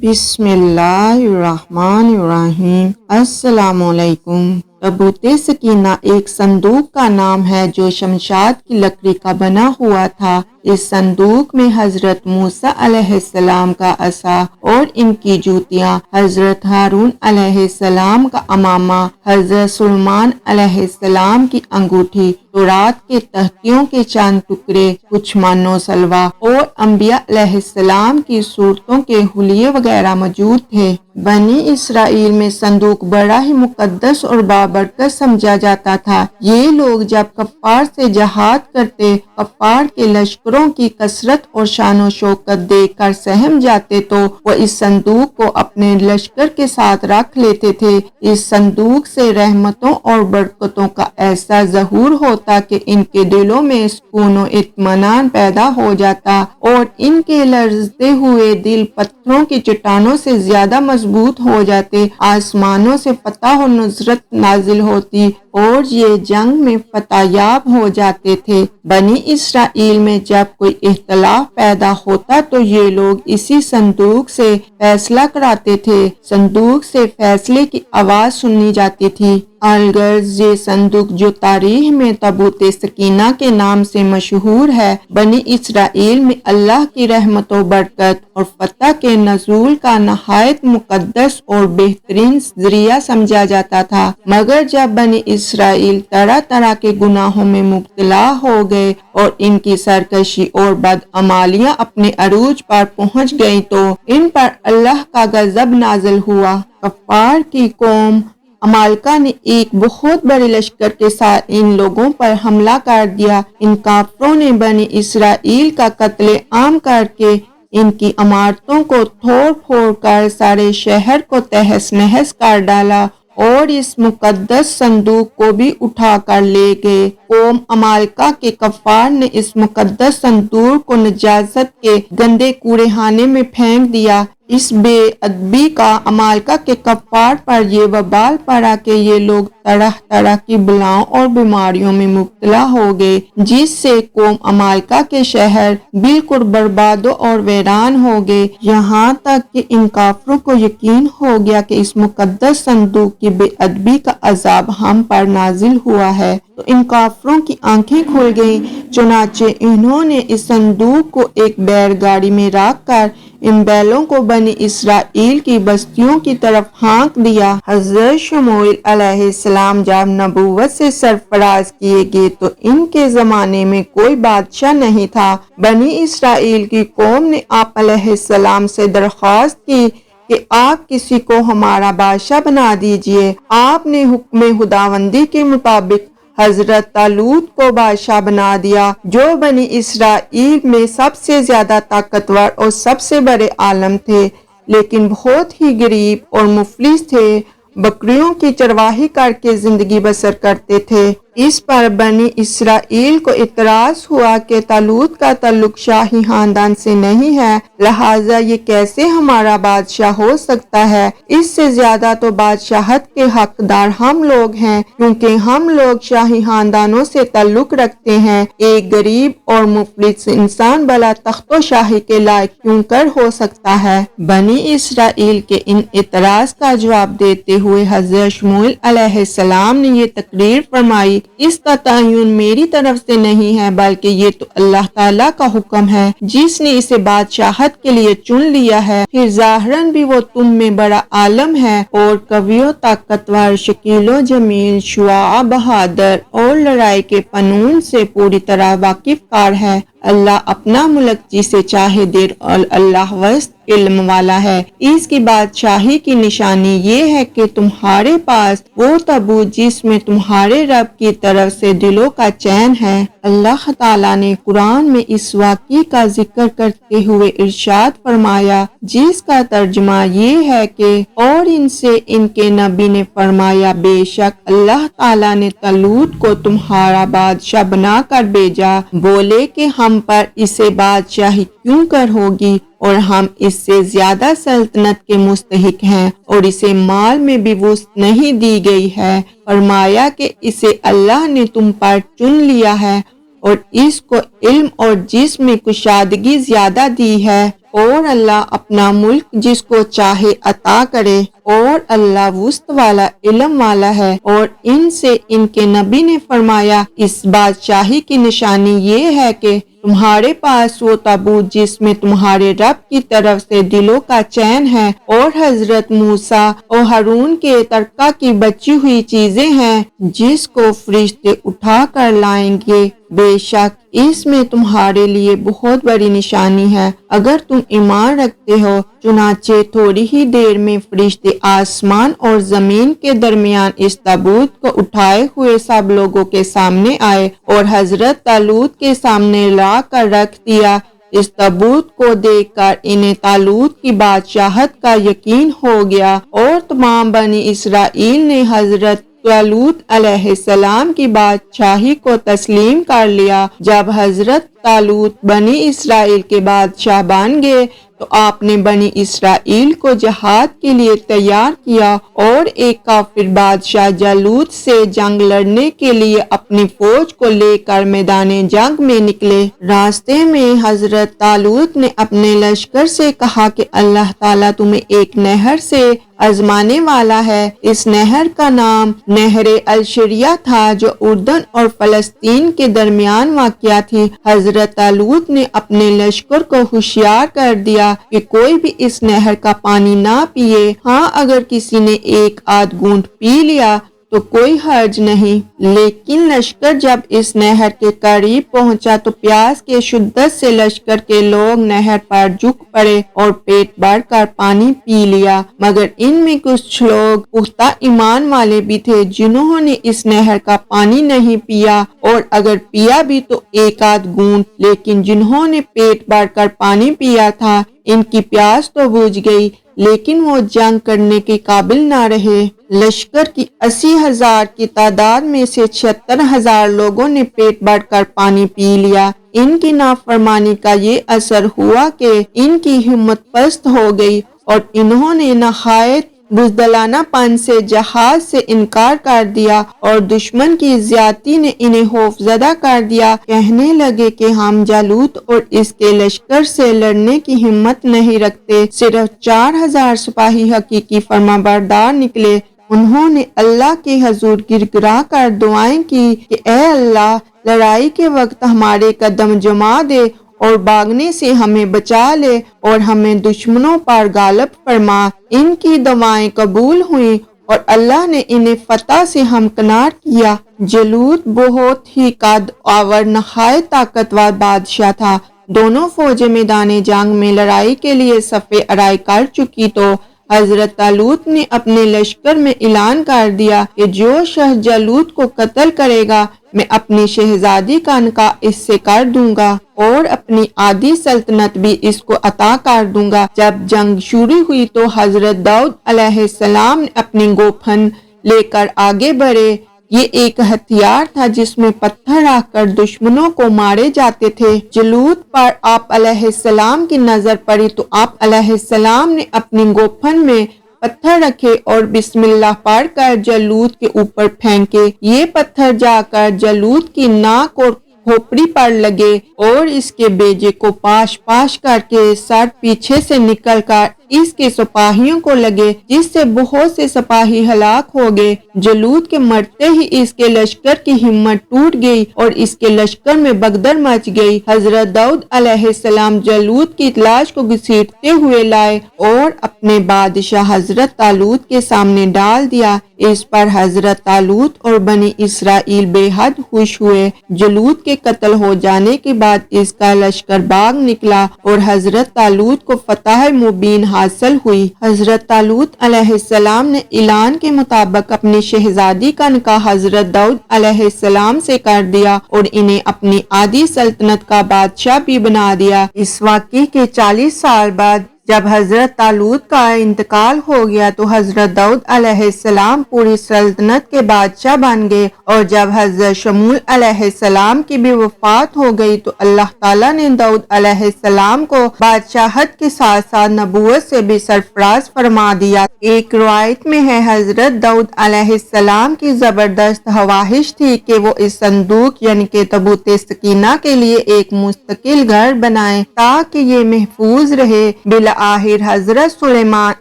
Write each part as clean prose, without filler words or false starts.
بسم اللہ الرحمن الرحیم۔ السلام علیکم۔ تابوت سکینہ ایک صندوق کا نام ہے جو شمشاد کی لکڑی کا بنا ہوا تھا۔ اس صندوق میں حضرت موسیٰ علیہ السلام کا عصا اور ان کی جوتیاں، حضرت ہارون علیہ السلام کا امامہ، حضرت سلیمان علیہ السلام کی انگوٹھی، تورات کے تختیوں کے چند ٹکڑے، کچھ من و سلوہ اور انبیاء علیہ السلام کی صورتوں کے حلیے وغیرہ موجود تھے۔ بنی اسرائیل میں صندوق بڑا ہی مقدس اور بابرکت سمجھا جاتا تھا۔ یہ لوگ جب کفار سے جہاد کرتے، کفار کے لشکروں کی کثرت اور شان و شوکت دیکھ کر سہم جاتے تو وہ اس صندوق کو اپنے لشکر کے ساتھ رکھ لیتے تھے۔ اس صندوق سے رحمتوں اور برکتوں کا ایسا ظہور ہوتا کہ ان کے دلوں میں سکون و اطمینان پیدا ہو جاتا اور ان کے لرزتے ہوئے دل پتھروں کی چٹانوں سے زیادہ مضبوط ہو جاتے۔ آسمانوں سے فتح و نصرت نازل ہوتی اور یہ جنگ میں فتح یاب ہو جاتے تھے۔ بنی اسرائیل میں جب کوئی اختلاف پیدا ہوتا تو یہ لوگ اسی صندوق سے فیصلہ کراتے تھے۔ صندوق سے فیصلے کی آواز سنی جاتی تھی۔ الغرض یہ صندوق جو تاریخ میں تابوت سکینہ کے نام سے مشہور ہے، بنی اسرائیل میں اللہ کی رحمت و برکت اور فتح کے نزول کا نہایت مقدس اور بہترین ذریعہ سمجھا جاتا تھا۔ مگر جب بنی اسرائیل طرح طرح کے گناہوں میں مبتلا ہو گئے اور ان کی سرکشی اور بدعمالیاں اپنے عروج پر پہنچ گئیں تو ان پر اللہ کا غضب نازل ہوا۔ کفار کی قوم عمالقہ نے ایک بہت بڑے لشکر کے ساتھ ان لوگوں پر حملہ کر دیا۔ ان کافروں نے بنی اسرائیل کا قتل عام کر کے ان کی عمارتوں کو توڑ پھوڑ کر سارے شہر کو تہس نہس کر ڈالا اور اس مقدس صندوق کو بھی اٹھا کر لے گئے۔ قوم عمالقہ کے کفار نے اس مقدس صندوق کو نجاست کے گندے کوڑے خانے میں پھینک دیا۔ اس بے ادبی کا عمالقہ کے کفار پر یہ وبال پڑا کہ یہ لوگ طرح طرح کی بلاؤں اور بیماریوں میں مبتلا ہو گئے، جس سے قوم عمالقہ کے شہر بالکل برباد اور ویران ہو گئے۔ یہاں تک کہ ان کافروں کو یقین ہو گیا کہ اس مقدس صندوق کی بے ادبی کا عذاب ہم پر نازل ہوا ہے تو ان کافروں کی آنکھیں کھل گئیں۔ چنانچہ انہوں نے اس صندوق کو ایک بیل گاڑی میں رکھ کر ان بیلوں کو بنی اسرائیل کی بستیوں کی طرف ہانک دیا۔ حضرت شموئیل علیہ السلام جب نبوت سے سرفراز کیے گئے تو ان کے زمانے میں کوئی بادشاہ نہیں تھا۔ بنی اسرائیل کی قوم نے آپ علیہ السلام سے درخواست کی کہ آپ کسی کو ہمارا بادشاہ بنا دیجئے۔ آپ نے حکم خداوندی کے مطابق حضرت طالوت کو بادشاہ بنا دیا، جو بنی اسرائیل میں سب سے زیادہ طاقتور اور سب سے بڑے عالم تھے، لیکن بہت ہی غریب اور مفلس تھے۔ بکریوں کی چرواہی کر کے زندگی بسر کرتے تھے۔ اس پر بنی اسرائیل کو اعتراض ہوا کہ طالوت کا تعلق شاہی خاندان سے نہیں ہے، لہٰذا یہ کیسے ہمارا بادشاہ ہو سکتا ہے؟ اس سے زیادہ تو بادشاہت کے حقدار ہم لوگ ہیں، کیونکہ ہم لوگ شاہی خاندانوں سے تعلق رکھتے ہیں۔ ایک غریب اور مفلس انسان بلا تخت و شاہی کے لائق کیوں کر ہو سکتا ہے؟ بنی اسرائیل کے ان اعتراض کا جواب دیتے ہوئے حضرت شموئیل علیہ السلام نے یہ تقریر فرمائی، اس کا تعین میری طرف سے نہیں ہے، بلکہ یہ تو اللہ تعالیٰ کا حکم ہے جس نے اسے بادشاہت کے لیے چن لیا ہے۔ پھر ظاہراً بھی وہ تم میں بڑا عالم ہے اور قوی و طاقتور، شکیل و جمیل، شجاع، بہادر اور لڑائی کے فنون سے پوری طرح واقف کار ہے۔ اللہ اپنا ملک جسے چاہے دے اور اللہ وسط علم والا ہے۔ اس کی بادشاہی کی نشانی یہ ہے کہ تمہارے پاس وہ تابوت جس میں تمہارے رب کی طرف سے دلوں کا چین ہے۔ اللہ تعالیٰ نے قرآن میں اس واقعے کا ذکر کرتے ہوئے ارشاد فرمایا، جس کا ترجمہ یہ ہے کہ اور ان سے ان کے نبی نے فرمایا، بے شک اللہ تعالیٰ نے طالوت کو تمہارا بادشاہ بنا کر بھیجا۔ بولے کہ ہم پر اسے بادشاہی کیوں کر ہوگی اور ہم اس سے زیادہ سلطنت کے مستحق ہیں اور اسے مال میں بھی وسعت نہیں دی گئی ہے۔ فرمایا کہ اسے اللہ نے تم پر چن لیا ہے اور اس کو علم اور جسم میں کشادگی زیادہ دی ہے اور اللہ اپنا ملک جس کو چاہے عطا کرے، اور اللہ وسط والا علم والا ہے۔ اور ان سے ان کے نبی نے فرمایا، اس بادشاہی کی نشانی یہ ہے کہ تمہارے پاس وہ تابوت جس میں تمہارے رب کی طرف سے دلوں کا چین ہے، اور حضرت موسیٰ اور ہارون کے ترکہ کی بچی ہوئی چیزیں ہیں جس کو فرشتے اٹھا کر لائیں گے۔ بے شک اس میں تمہارے لیے بہت بڑی نشانی ہے اگر تم ایمان رکھتے ہو۔ چنانچہ تھوڑی ہی دیر میں فرشتے آسمان اور زمین کے درمیان اس تابوت کو اٹھائے ہوئے سب لوگوں کے سامنے آئے اور حضرت طالوت کے سامنے لا کر رکھ دیا۔ اس تابوت کو دیکھ کر انہیں طالوت کی بادشاہت کا یقین ہو گیا، اور تمام بنی اسرائیل نے حضرت طالوت علیہ السلام کی بادشاہی کو تسلیم کر لیا۔ جب حضرت طالوت بنی اسرائیل کے بادشاہ بن گئے تو آپ نے بنی اسرائیل کو جہاد کے لیے تیار کیا، اور ایک کافر بادشاہ جالوت سے جنگ لڑنے کے لیے اپنی فوج کو لے کر میدان جنگ میں نکلے۔ راستے میں حضرت طالوت نے اپنے لشکر سے کہا کہ اللہ تعالیٰ تمہیں ایک نہر سے آزمانے والا ہے۔ اس نہر کا نام نہر الشریعہ تھا جو اردن اور فلسطین کے درمیان واقع تھی۔ حضرت طالوت نے اپنے لشکر کو ہوشیار کر دیا کہ کوئی بھی اس نہر کا پانی نہ پیے، ہاں اگر کسی نے ایک آدھ گھونٹ پی لیا تو کوئی حرج نہیں۔ لیکن لشکر جب اس نہر کے قریب پہنچا تو پیاس کے شدت سے لشکر کے لوگ نہر پر جھک پڑے اور پیٹ بھر کر پانی پی لیا، مگر ان میں کچھ لوگ پختہ ایمان والے بھی تھے جنہوں نے اس نہر کا پانی نہیں پیا، اور اگر پیا بھی تو ایک آدھ گھونٹ، لیکن جنہوں نے پیٹ بھر کر پانی پیا تھا ان کی پیاس تو بجھ گئی لیکن وہ جنگ کرنے کے قابل نہ رہے۔ لشکر کی 80,000 کی تعداد میں سے 76,000 لوگوں نے پیٹ بھر کر پانی پی لیا۔ ان کی نافرمانی کا یہ اثر ہوا کہ ان کی ہمت پست ہو گئی اور انہوں نے نہایت بزدلانہ پن سے جہاد سے انکار کر دیا، اور دشمن کی زیادتی نے انہیں خوف زدہ کر دیا۔ کہنے لگے کہ ہم جالوت اور اس کے لشکر سے لڑنے کی ہمت نہیں رکھتے۔ صرف 4,000 سپاہی حقیقی فرمانبردار نکلے۔ انہوں نے اللہ کے حضور گر گرا کر دعائیں کی کہ اے اللہ، لڑائی کے وقت ہمارے قدم جما دے اور بھاگنے سے ہمیں بچا لے اور ہمیں دشمنوں پر غالب فرما۔ ان کی دعائیں قبول ہوئیں اور اللہ نے انہیں فتح سے ہمکنار کیا۔ جالوت بہت ہی قد آور نہایت طاقتور بادشاہ تھا۔ دونوں فوجیں میدان جنگ میں لڑائی کے لیے صف آرائی کر چکی تو حضرت طالوت نے اپنے لشکر میں اعلان کر دیا کہ جو شخص جالوت کو قتل کرے گا میں اپنی شہزادی کا نکاح اس سے کر دوں گا اور اپنی آدھی سلطنت بھی اس کو عطا کر دوں گا۔ جب جنگ شروع ہوئی تو حضرت داؤد علیہ السلام نے اپنی گوپھن لے کر آگے بڑھے۔ یہ ایک ہتھیار تھا جس میں پتھر رکھ کر دشمنوں کو مارے جاتے تھے۔ جالوت پر آپ علیہ السلام کی نظر پڑی تو آپ علیہ السلام نے اپنی گوپھن میں پتھر رکھے اور بسم اللہ پڑھ کر جالوت کے اوپر پھینکے۔ یہ پتھر جا کر جالوت کی ناک اور کھوپڑی پر لگے اور اس کے بیجے کو پاش پاش کر کے سر پیچھے سے نکل کر اس کے سپاہیوں کو لگے، جس سے بہت سے سپاہی ہلاک ہو گئے۔ جالوت کے مرتے ہی اس کے لشکر کی ہمت ٹوٹ گئی اور اس کے لشکر میں بگدڑ مچ گئی۔ حضرت داؤد علیہ السلام جالوت کی لاش کو گھسیٹتے ہوئے لائے اور اپنے بادشاہ حضرت طالوت کے سامنے ڈال دیا۔ اس پر حضرت طالوت اور بنی اسرائیل بے حد خوش ہوئے۔ جالوت کے قتل ہو جانے کے بعد اس کا لشکر بھاگ نکلا اور حضرت طالوت کو فتح مبین حاصل ہوئی۔ حضرت طالوت علیہ السلام نے اعلان کے مطابق اپنی شہزادی کا نکاح حضرت داؤد علیہ السلام سے کر دیا اور انہیں اپنی آدھی سلطنت کا بادشاہ بھی بنا دیا۔ اس واقعے کے 40 سال بعد جب حضرت طالوت کا انتقال ہو گیا تو حضرت داؤد علیہ السلام پوری سلطنت کے بادشاہ بن گئے، اور جب حضرت شموئیل علیہ السلام کی بھی وفات ہو گئی تو اللہ تعالیٰ نے داؤد علیہ السلام کو بادشاہت کے ساتھ ساتھ نبوت سے بھی سرفراز فرما دیا۔ ایک روایت میں ہے حضرت داؤد علیہ السلام کی زبردست خواہش تھی کہ وہ اس صندوق یعنی کہ تابوت سکینہ کے لیے ایک مستقل گھر بنائیں تاکہ یہ محفوظ رہے۔ بالآخر حضرت سلیمان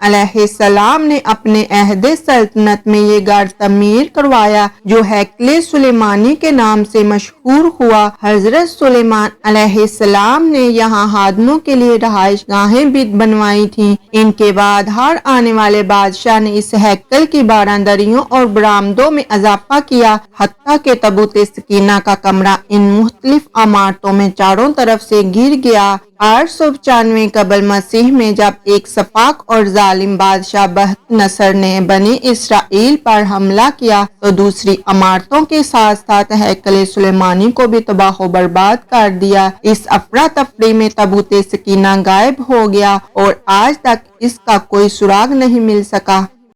علیہ السلام نے اپنے عہد سلطنت میں یہ گھر تعمیر کروایا جو ہیکل سلیمانی کے نام سے مشہور ہوا۔ حضرت سلیمان علیہ السلام نے یہاں خادموں کے لیے رہائش گاہیں بھی بنوائی تھیں۔ ان کے بعد ہر آنے والے بادشاہ نے اس ہیکل کی باراندریوں اور برآمدوں میں اضافہ کیا، حتیٰ کہ تابوت سکینہ کا کمرہ ان مختلف عمارتوں میں چاروں طرف سے گھر گیا۔ 895 قبل مسیح میں جب ایک سفاک اور ظالم بادشاہ بخت نصر نے بنی اسرائیل پر حملہ کیا تو دوسری عمارتوں کے ساتھ ساتھ ہیکل سلیمانی کو بھی تباہ و برباد کر دیا۔ اس افراتفری میں تابوت سکینہ غائب ہو گیا اور آج تک اس کا کوئی سراغ نہیں مل سکا۔